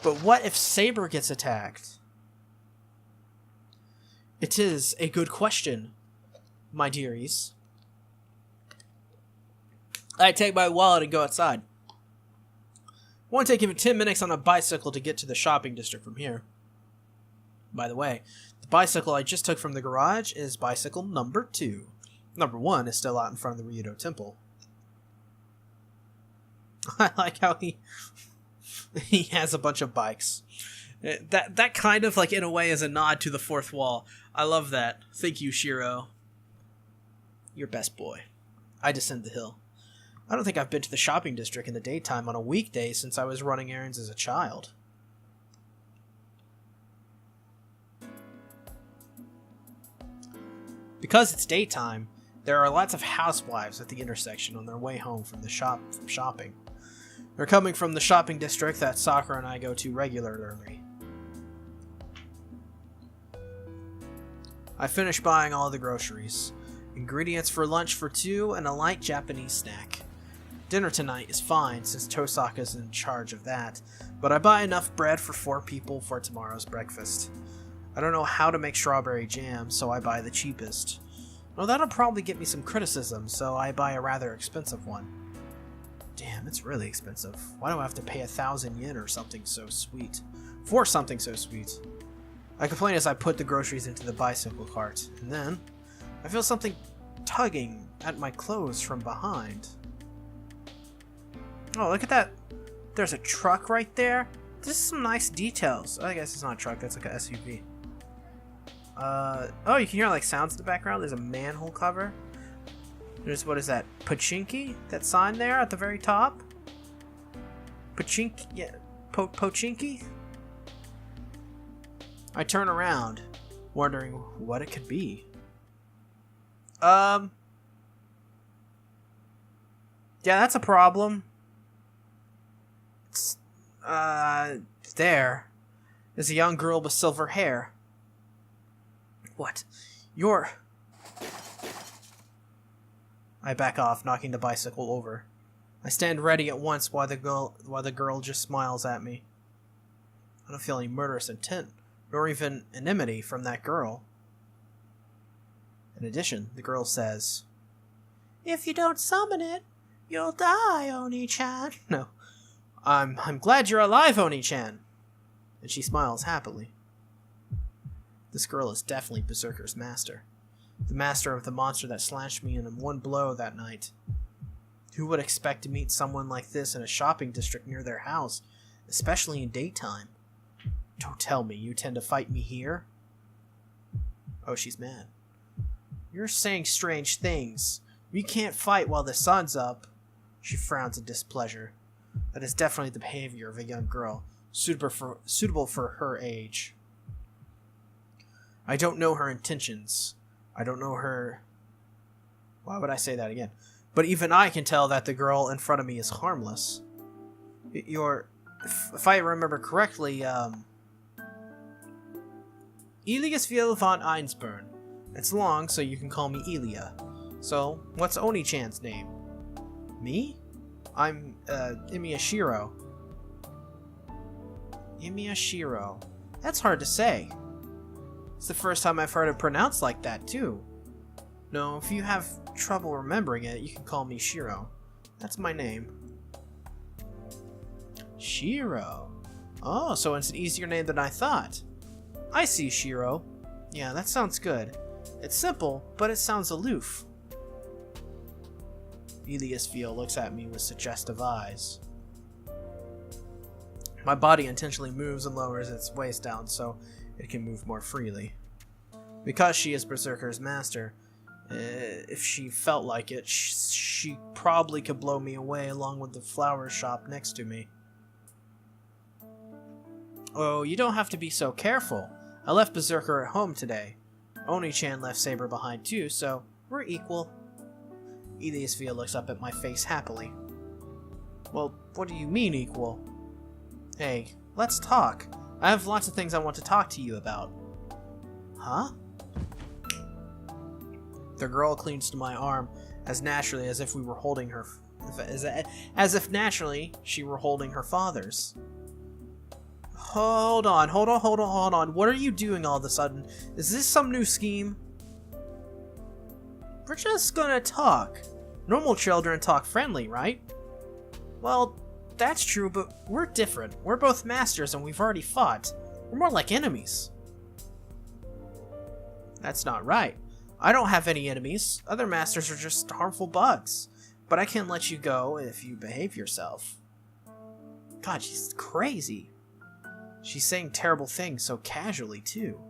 But what if Saber gets attacked? It is a good question, my dearies. I take my wallet and go outside. Won't take even 10 minutes on a bicycle to get to the shopping district from here. By the way, the bicycle I just took from the garage is bicycle number 2. Number 1 is still out in front of the Ryudo Temple. I like how he has a bunch of bikes. That kind of, like, in a way, is a nod to the fourth wall. I love that. Thank you, Shiro. Your best boy. I descend the hill. I don't think I've been to the shopping district in the daytime on a weekday since I was running errands as a child. Because it's daytime, there are lots of housewives at the intersection on their way home from shopping. They're coming from the shopping district that Sakura and I go to regularly. I finished buying all the groceries, ingredients for lunch for 2, and a light Japanese snack. Dinner tonight is fine since Tosaka's in charge of that, but I buy enough bread for 4 people for tomorrow's breakfast. I don't know how to make strawberry jam, so I buy the cheapest. Well, that'll probably get me some criticism, so I buy a rather expensive one. Damn, it's really expensive. Why do I have to pay 1,000 yen or something so sweet? For something so sweet. I complain as I put the groceries into the bicycle cart, and then I feel something tugging at my clothes from behind. Oh, look at that. There's a truck right there. This is some nice details. I guess it's not a truck, that's like an SUV. Oh, you can hear like sounds in the background. There's a manhole cover. There's, what is that? Pochinki? That sign there at the very top? Pochinki? Yeah. Pochinki? I turn around, wondering what it could be. Yeah, that's a problem. There is a young girl with silver hair. What? You're... I back off, knocking the bicycle over. I stand ready at once while the girl just smiles at me. I don't feel any murderous intent, nor even enmity from that girl. In addition, the girl says, "If you don't summon it, you'll die, Oni-chan." No. I'm glad you're alive, Oni-chan. And she smiles happily. This girl is definitely Berserker's master. The master of the monster that slashed me in one blow that night. Who would expect to meet someone like this in a shopping district near their house, especially in daytime? Don't tell me you intend to fight me here? Oh, she's mad. You're saying strange things. We can't fight while the sun's up. She frowns in displeasure. That is definitely the behavior of a young girl, suitable for her age. I don't know her intentions. I don't know her... Why would I say that again? But even I can tell that the girl in front of me is harmless. If I remember correctly, Illya von Einsburn. It's long, so you can call me Illya. So, what's Oni-chan's name? Me? I'm, Illya Shiro. Illya Shiro. That's hard to say. It's the first time I've heard it pronounced like that, too. No, if you have trouble remembering it, you can call me Shiro. That's my name. Shiro. Oh, so it's an easier name than I thought. I see, Shiro. Yeah, that sounds good. It's simple, but it sounds aloof. Illya looks at me with suggestive eyes. My body intentionally moves and lowers its waist down so it can move more freely. Because she is Berserker's master, if she felt like it, she probably could blow me away along with the flower shop next to me. Oh, you don't have to be so careful. I left Berserker at home today. Oni-chan left Saber behind too, so we're equal. Illya looks up at my face happily. Well, what do you mean equal? Hey, let's talk. I have lots of things I want to talk to you about. Huh? The girl clings to my arm as naturally as if we were holding her, as if naturally she were holding her father's. Hold on. What are you doing all of a sudden? Is this some new scheme? We're just gonna talk. Normal children talk friendly, right? Well, that's true, but we're different. We're both masters and we've already fought. We're more like enemies. That's not right. I don't have any enemies. Other masters are just harmful bugs. But I can let you go if you behave yourself. God, she's crazy. She's saying terrible things so casually, too.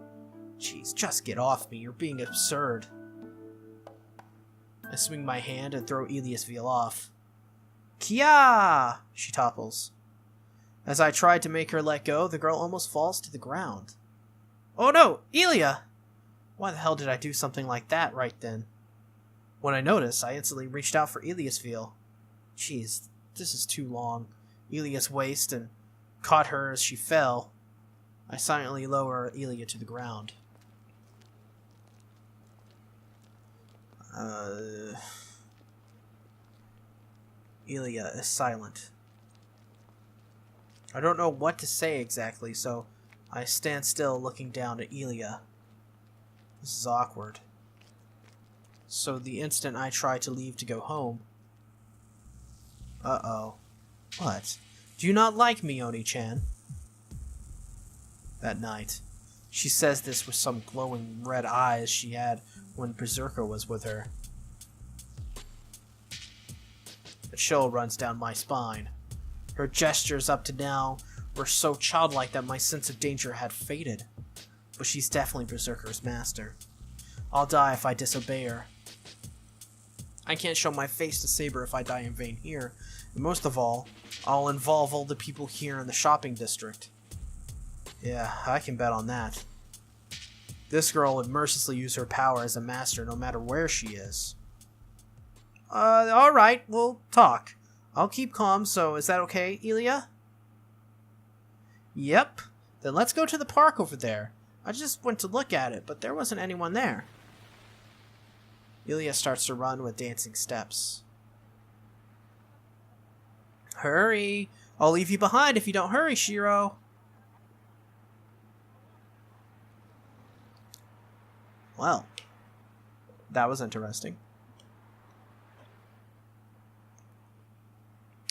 Jeez, just get off me. You're being absurd. I swing my hand and throw Illya's veil off. Kia! She topples. As I try to make her let go, the girl almost falls to the ground. Oh no! Illya! Why the hell did I do something like that right then? When I noticed, I instantly reached out for Illya's veil. Jeez, this is too long. Illya's waist and caught her as she fell. I silently lower Illya to the ground. Illya is silent. I don't know what to say exactly, so I stand still looking down at Illya. This is awkward. So the instant I try to leave to go home... Uh-oh. What? Do you not like me, Oni-chan? That night. She says this with some glowing red eyes she had when Berserker was with her. A chill runs down my spine. Her gestures up to now were so childlike that my sense of danger had faded. But she's definitely Berserker's master. I'll die if I disobey her. I can't show my face to Saber if I die in vain here. And most of all, I'll involve all the people here in the shopping district. Yeah, I can bet on that. This girl would mercilessly use her power as a master no matter where she is. Alright, we'll talk. I'll keep calm, so is that okay, Illya? Yep. Then let's go to the park over there. I just went to look at it, but there wasn't anyone there. Illya starts to run with dancing steps. Hurry! I'll leave you behind if you don't hurry, Shiro! Well, that was interesting.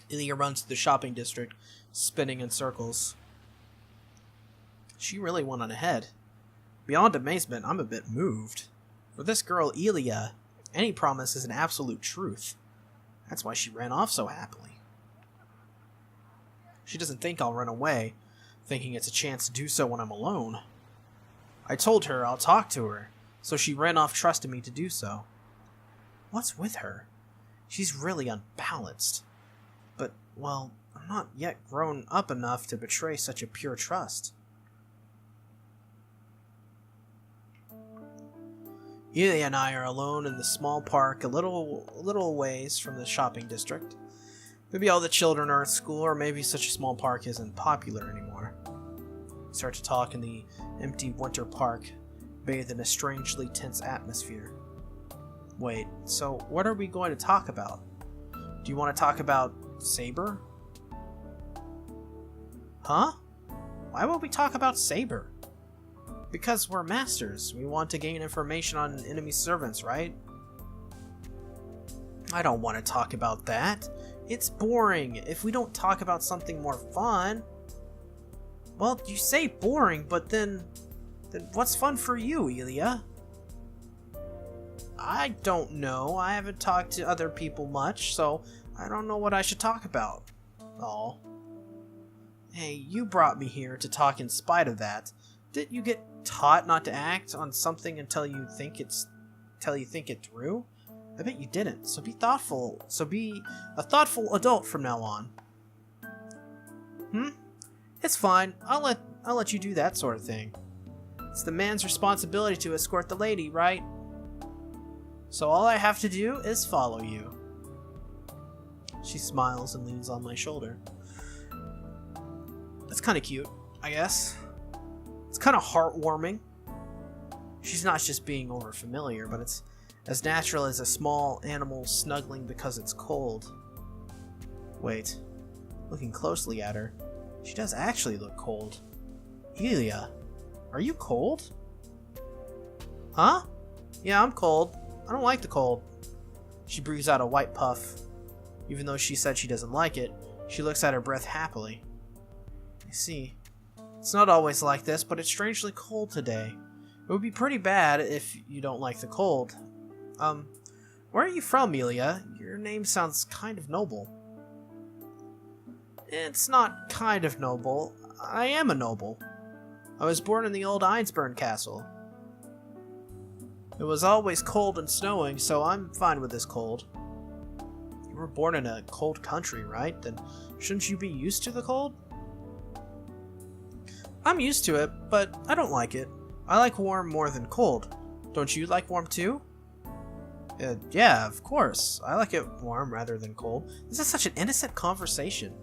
Illya runs to the shopping district, spinning in circles. She really went on ahead. Beyond amazement, I'm a bit moved. For this girl, Illya, any promise is an absolute truth. That's why she ran off so happily. She doesn't think I'll run away, thinking it's a chance to do so when I'm alone. I told her I'll talk to her, so she ran off trusting me to do so. What's with her? She's really unbalanced. But, well, I'm not yet grown up enough to betray such a pure trust. Illya and I are alone in the small park a little ways from the shopping district. Maybe all the children are at school, or maybe such a small park isn't popular anymore. We start to talk in the empty winter park, bathed in a strangely tense atmosphere. Wait, so what are we going to talk about? Do you want to talk about Saber? Huh? Why would we talk about Saber? Because we're masters. We want to gain information on enemy servants, right? I don't want to talk about that. It's boring if we don't talk about something more fun. Well, you say boring, but then what's fun for you, Illya? I don't know. I haven't talked to other people much, so I don't know what I should talk about. Oh. Hey, you brought me here to talk in spite of that. Didn't you get taught not to act on something until you think it through? I bet you didn't. So be thoughtful. So be a thoughtful adult from now on. It's fine. I'll let you do that sort of thing. It's the man's responsibility to escort the lady, right? So all I have to do is follow you. She smiles and leans on my shoulder. That's kind of cute, I guess. It's kind of heartwarming. She's not just being overfamiliar, but it's as natural as a small animal snuggling because it's cold. Wait, looking closely at her, she does actually look cold. Illya, are you cold? Huh? Yeah, I'm cold. I don't like the cold. She breathes out a white puff. Even though she said she doesn't like it, she looks at her breath happily. I see. It's not always like this, but it's strangely cold today. It would be pretty bad if you don't like the cold. Where are you from, Illya? Your name sounds kind of noble. It's not kind of noble. I am a noble. I was born in the old Einsburn castle. It was always cold and snowing, so I'm fine with this cold. You were born in a cold country, right? Then shouldn't you be used to the cold? I'm used to it, but I don't like it. I like warm more than cold. Don't you like warm too? Yeah, of course. I like it warm rather than cold. This is such an innocent conversation.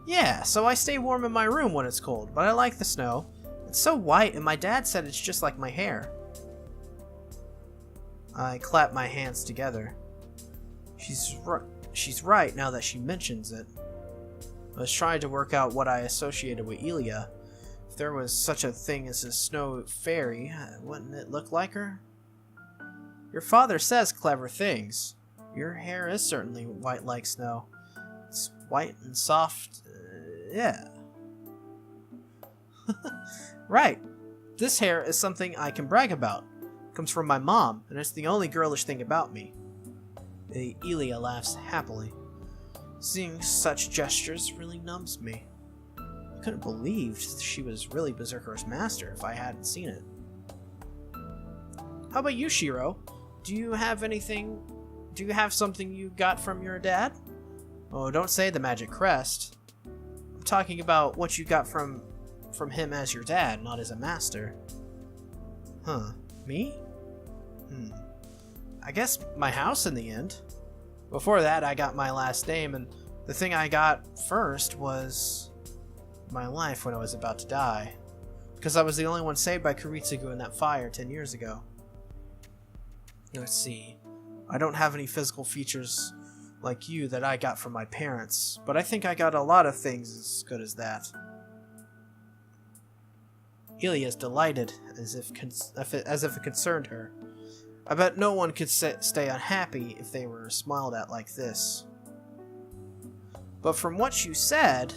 Yeah, so I stay warm in my room when it's cold, but I like the snow. It's so white, and my dad said it's just like my hair. I clap my hands together. She's right now that she mentions it. I was trying to work out what I associated with Illya. If there was such a thing as a snow fairy, wouldn't it look like her? Your father says clever things. Your hair is certainly white like snow. It's white and soft. Yeah. Right. This hair is something I can brag about. It comes from my mom, and it's the only girlish thing about me. Illya laughs happily. Seeing such gestures really numbs me. I couldn't believe she was really Berserker's master if I hadn't seen it. How about you, Shiro? Do you have something you got from your dad? Oh, don't say the magic crest. I'm talking about what you got from him as your dad, not as a master. Huh. Me? I guess my house in the end. Before that, I got my last name, and the thing I got first was my life when I was about to die. Because I was the only one saved by Kuritsugu in that fire 10 years ago. Let's see. I don't have any physical features like you that I got from my parents, but I think I got a lot of things as good as that. Illya is delighted, as if it concerned her. I bet no one could stay unhappy if they were smiled at like this. But from what you said,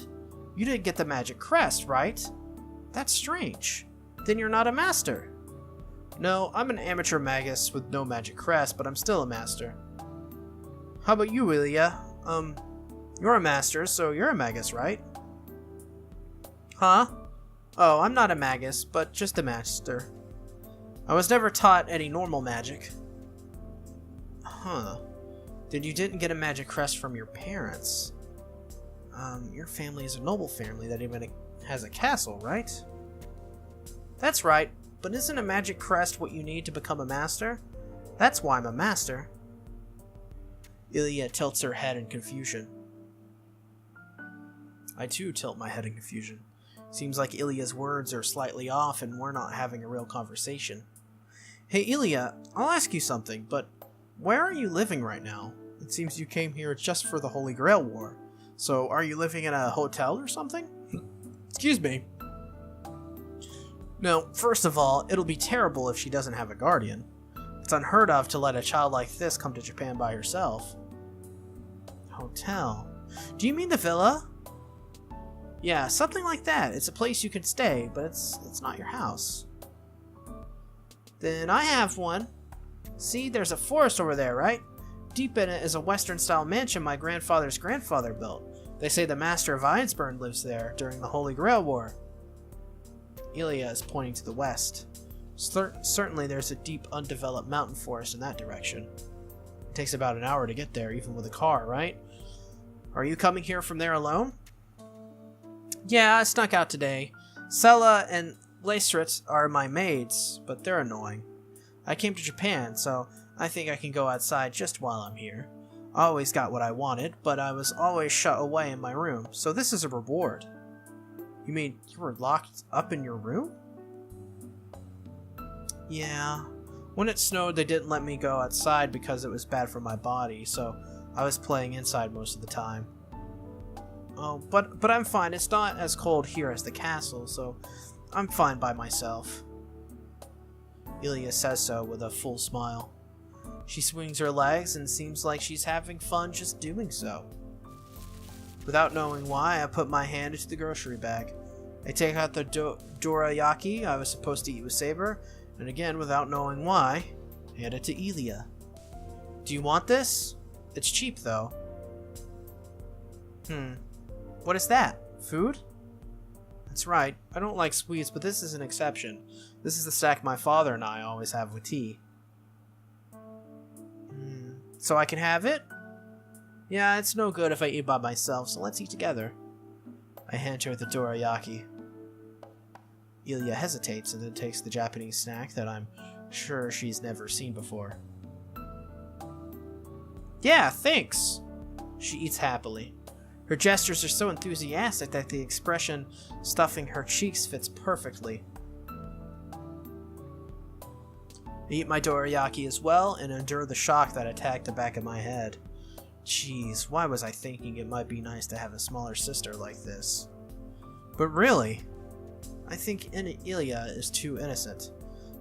you didn't get the magic crest, right? That's strange. Then you're not a master. No, I'm an amateur magus with no magic crest, but I'm still a master. How about you, Illya? You're a master, so you're a magus, right? Huh? Oh, I'm not a magus, but just a master. I was never taught any normal magic. Huh. Then you didn't get a magic crest from your parents. Your family is a noble family that even has a castle, right? That's right, but isn't a magic crest what you need to become a master? That's why I'm a master. Illya tilts her head in confusion. I too tilt my head in confusion. Seems like Ilya's words are slightly off and we're not having a real conversation. Hey Illya, I'll ask you something, but where are you living right now? It seems you came here just for the Holy Grail War. So are you living in a hotel or something? Excuse me. No, first of all, it'll be terrible if she doesn't have a guardian. It's unheard of to let a child like this come to Japan by herself. Hotel? Do you mean the villa? Yeah, something like that. It's a place you can stay, but it's not your house. Then I have one. See, there's a forest over there, right? Deep in it is a Western-style mansion my grandfather's grandfather built. They say the Master of Einsburn lives there during the Holy Grail War. Illya is pointing to the west. Certainly there's a deep, undeveloped mountain forest in that direction. It takes about an hour to get there, even with a car, right? Are you coming here from there alone? Yeah, I snuck out today. Sella and Laceret are my maids, but they're annoying. I came to Japan, so I think I can go outside just while I'm here. I always got what I wanted, but I was always shut away in my room, so this is a reward. You mean you were locked up in your room? Yeah. When it snowed, they didn't let me go outside because it was bad for my body, so I was playing inside most of the time. Oh, but I'm fine. It's not as cold here as the castle, so I'm fine by myself. Illya says so with a full smile. She swings her legs and seems like she's having fun just doing so. Without knowing why, I put my hand into the grocery bag. I take out the dorayaki I was supposed to eat with Saber, and again, without knowing why, hand it to Illya. Do you want this? It's cheap, though. What is that? Food? That's right. I don't like sweets, but this is an exception. This is the snack my father and I always have with tea. So I can have it? Yeah, it's no good if I eat by myself, so let's eat together. I hand her the dorayaki. Illya hesitates and then takes the Japanese snack that I'm sure she's never seen before. Yeah, thanks! She eats happily. Her gestures are so enthusiastic that the expression stuffing her cheeks fits perfectly. I eat my dorayaki as well and endure the shock that attacked the back of my head. Jeez, why was I thinking it might be nice to have a smaller sister like this? But really, I think Illya is too innocent.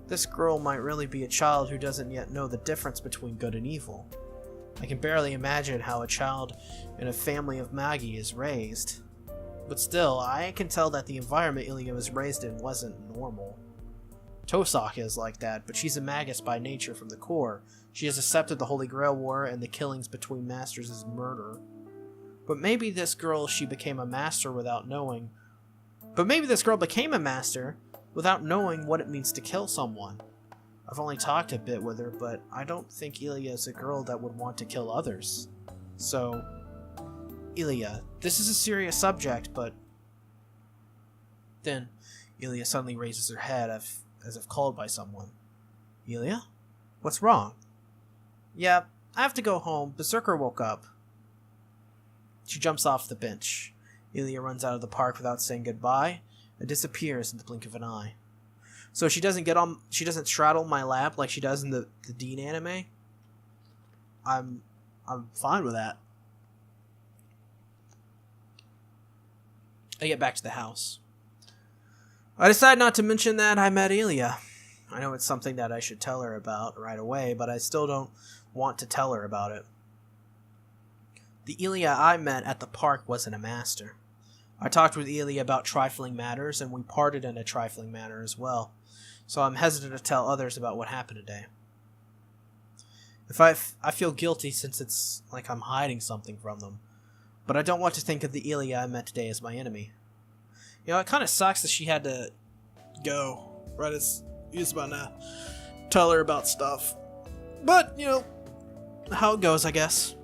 This girl might really be a child who doesn't yet know the difference between good and evil. I can barely imagine how a child in a family of Magi is raised. But still, I can tell that the environment Illya was raised in wasn't normal. Tosaka is like that, but she's a magus by nature from the core. She has accepted the Holy Grail War and the killings between masters as murder. But maybe this girl became a master without knowing what it means to kill someone. I've only talked a bit with her, but I don't think Illya is a girl that would want to kill others. So, Illya, this is a serious subject, but... Then, Illya suddenly raises her head as if called by someone. Illya? What's wrong? Yeah, I have to go home. Berserker woke up. She jumps off the bench. Illya runs out of the park without saying goodbye and disappears in the blink of an eye. So she doesn't straddle my lap like she does in the Dean anime. I'm fine with that. I get back to the house. I decide not to mention that I met Illya. I know it's something that I should tell her about right away, but I still don't want to tell her about it. The Illya I met at the park wasn't a master. I talked with Illya about trifling matters, and we parted in a trifling manner as well, so I'm hesitant to tell others about what happened today. I feel guilty since it's like I'm hiding something from them, but I don't want to think of the Illya I met today as my enemy. You know, it kind of sucks that she had to go right as he was about to tell her about stuff. But, you know, how it goes, I guess.